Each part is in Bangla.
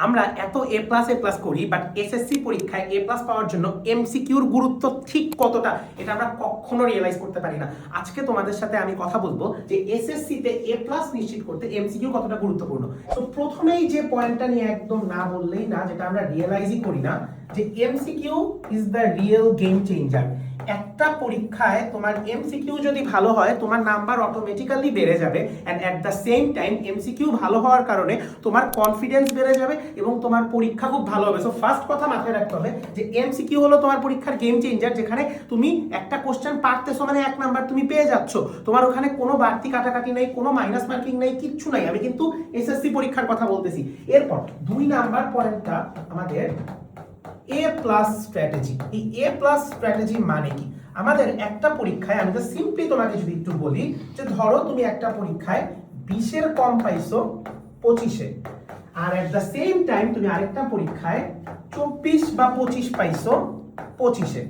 আমরা এত এ প্লাস করি, বাট এসএসসি পরীক্ষায় এ প্লাস পাওয়ার জন্য এমসিকিউর গুরুত্ব ঠিক কতটা এটা আমরা কখনো রিয়েলাইজ করতে পারি না। আজকে তোমাদের সাথে আমি কথা বলবো যে এসএসসিতে এ প্লাস নিশ্চিত করতে এমসিকিউ কতটা গুরুত্বপূর্ণ। তো প্রথমেই যে পয়েন্টটা নিয়ে একদম না বললেই না, যেটা আমরা রিয়েলাইজই করি না, যে MCQ is the real game changer. একটা পরীক্ষায় তোমার এমসিকিউ যদি ভালো হয় তোমার নাম্বার অটোমেটিক্যালি বেড়ে যাবে, and at the same time MCQ ভালো হওয়ার কারণে তোমার কনফিডেন্স বেড়ে যাবে এবং তোমার পরীক্ষা খুব ভালো হবে। সো ফার্স্ট কথা মাথায় রাখতে হবে যে এমসিকিউ হলো তোমার পরীক্ষার গেম চেঞ্জার, যেখানে তুমি একটা কোশ্চেন পারতেছো মানে 1 নাম্বার তুমি পেয়ে যাচ্ছ, তোমার ওখানে কোনো বাড়তি কাটাকাটি নেই, কোনো মাইনাস মার্কিং নেই, কিচ্ছু নাই। আমি কিন্তু এসএসসি পরীক্ষার কথা বলতেছি। এরপর 2 নাম্বার পয়েন্টটা আমাদের এ প্লাস স্ট্র্যাটেজি। এই এ প্লাস স্ট্র্যাটেজি মানে কি? আমাদের একটা পরীক্ষায়, আমি তো সিম্পলি তোমাকে যদি একটু বলি, যে ধরো তুমি একটা পরীক্ষায় 20-এর কম পাইছো 25-এ, আর এট দ্য সেম টাইম তুমি আরেকটা পরীক্ষায় 24 বা 25 পাইছো 25-এ।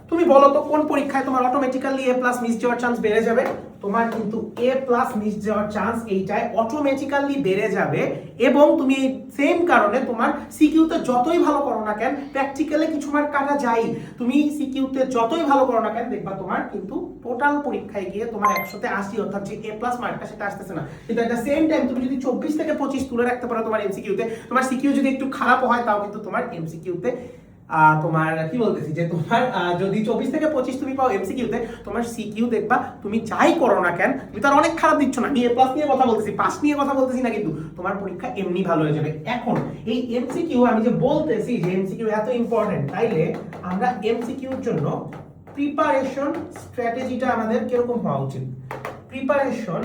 তুমি বলো তো কোন পরীক্ষায় তোমার অটোমেটিক্যালি এ প্লাস মিস যাওয়ার চান্স বেড়ে যাবে? তোমার কিন্তু এ প্লাস মিস যাওয়ার চান্স এইটাই অটোমেটিক্যালি বেড়ে যাবে। এবং তুমি এই সেম কারণে তোমার সিকিউতে যতই ভালো করো না কেন, প্র্যাকটিক্যালে কিছু মার্ক কাটা যায়, তুমি সিকিউতে যতই ভালো করো না কেন, দেখবা তোমার কিন্তু টোটাল পরীক্ষায় গিয়ে তোমার 100-তে 80 অর্থাৎ যে এ প্লাস মার্কটা সেটা আসতেছে না। কিন্তু এট দ্য সেম টাইম তুমি যদি 24 থেকে 25 তুলে রাখতে পারো তোমার এমসিকিউতে, তোমার সিকিউ যদি একটু খারাপ হয় তাও কিন্তু তোমার এমসিকিউতে তোমার কি বলতেছি, যে তোমার যদি 24 থেকে 25 তুমি পাও এমসিকিউতে, তোমার সিকিউ দেখবা তুমি যাই করো না কেন, তুমি তার অনেক খারাপ দিচ্ছ না, আমি এ প্লাস নিয়ে কথা বলতেছি, পাস নিয়ে কথা বলতেছি না, কিন্তু তোমার পরীক্ষা এমনি ভালো হয়ে যাবে। এখন এই এমসিকিউ আমি যে বলতেছি যে এমসিকিউ এত ইম্পর্টেন্ট, তাইলে আমরা এমসিকিউর জন্য প্রিপারেশন স্ট্র্যাটেজিটা আমাদের কিরকম হওয়া উচিত? প্রিপারেশন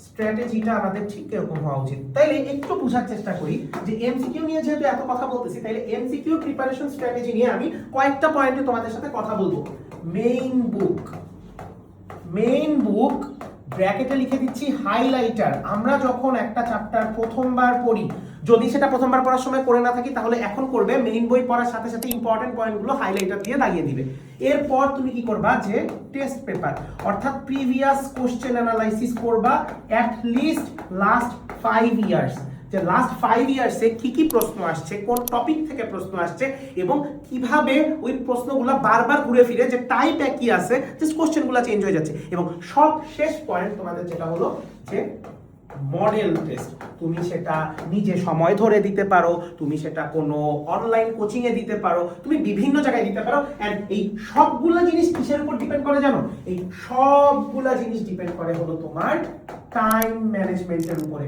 স্ট্র্যাটেজিটা আমাদের ঠিক কিরকম হওয়া উচিত? তাইলে একটু বোঝার চেষ্টা করি যে এমসিকিউ নিয়ে যেহেতু এত কথা বলতেছি, তাইলে এমসিকিউ প্রিপারেশন স্ট্র্যাটেজি নিয়ে আমি কয়েকটা পয়েন্টে তোমাদের সাথে কথা বলবো। মেইন বুক ব্র্যাকেটে লিখে দিচ্ছি হাইলাইটার। আমরা যখন একটা চ্যাপ্টার প্রথমবার পড়ি, যদি সেটা প্রথমবার পড়ার সময় করে না থাকি তাহলে এখন করবে, মেইন বই পড়ার সাথে সাথে ইম্পর্টেন্ট পয়েন্টগুলো হাইলাইটার দিয়ে দাগিয়ে দিবে। এরপর তুমি কি করবা, যে টেস্ট পেপার অর্থাৎ প্রিভিয়াস কোশ্চেন অ্যানালাইসিস করবা অ্যাট লিস্ট লাস্ট 5 ইয়ার্স, যে লাস্ট 5 ইয়ার্সে কি কি প্রশ্ন আসছে, কোন টপিক থেকে প্রশ্ন আসছে, এবং কিভাবে ওই প্রশ্নগুলো বারবার ঘুরে ফিরে, যে টাইপ একই আছে, জাস্ট কোশ্চেনগুলো চেঞ্জ হয়ে যাচ্ছে। এবং সব শেষ পয়েন্ট তোমাদের যেটা হলো যে মডেল টেস্ট। তুমি সেটা নিজে সময় ধরে দিতে পারো, তুমি সেটা কোনো অনলাইন কোচিং এ দিতে পারো, তুমি বিভিন্ন জায়গায় দিতে পারো। এন্ড এই সবগুলা জিনিস কিসের উপর ডিপেন্ড করে জানো? এই সবগুলা জিনিস ডিপেন্ড করে হলো তোমার টাইম ম্যানেজমেন্টের উপরে।